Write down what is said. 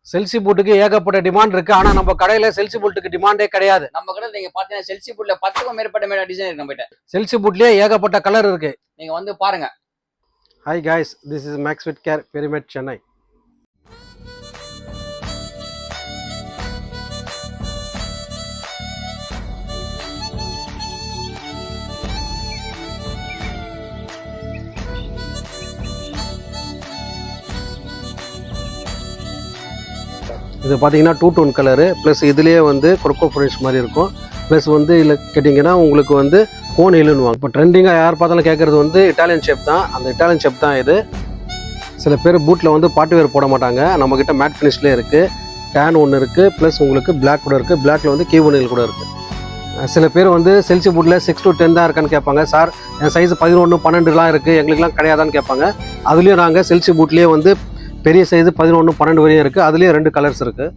Chelsea பூட்டுக்கு ஏகப்பட்ட demand இருக்கு. ஆனா நம்ம கடையில செல்சி பூட்டுக்கு டிமாண்டே கிடையாது. நம்ம கடையில் நீங்க பாத்தீங்கன்னா செல்சி பூட்ல 10க்கும் மேற்பட்ட டிசைன் இருக்கு நம்ம கிட்ட. செல்சி பூட்லயே ஏகப்பட்ட கலர் இருக்கு. நீங்க வந்து பாருங்க. Hi guys, this is Max Fit Care, Pyramid, Chennai. இது பார்த்தீங்கன்னா 2 டோன் கலரு ப்ளஸ் இதுலேயே வந்து கொர்க்கோ ஃபினிஷ் மாதிரி இருக்கும். ப்ளஸ் வந்து இதில் கேட்டிங்கன்னா உங்களுக்கு வந்து கோன் ஹில்லுன்னுவாங்க. இப்போ ட்ரெண்டிங்காக யார் பார்த்தாலும் கேட்குறது வந்து இட்டாலியன் ஷேப் தான். அந்த இட்டாலியன் ஷேப் தான் இது. சில பேர் பூட்டில் வந்து பார்ட்டி வேர் போட மாட்டாங்க. நம்மக்கிட்ட மேட் ஃபினிஷ்லேயே இருக்குது. டேன் ஒன்று இருக்குது, ப்ளஸ் உங்களுக்கு பிளாக் கூட இருக்குது. பிளாக்ல வந்து கீ ஒன் கூட இருக்குது. சில பேர் வந்து செல்சி பூட்டில் 6 to 10 தான் இருக்கான்னு கேட்பாங்க. சார் என் சைஸ் 11, 12 இருக்குது, எங்களுக்குலாம் கிடையாதான்னு கேட்பாங்க. அதுலேயும் நாங்கள் செல்சி பூட்லேயே வந்து பெரிய சைஸு 11, 12 வரையும் இருக்குது. அதுலேயே 2 கலர்ஸ் இருக்குது.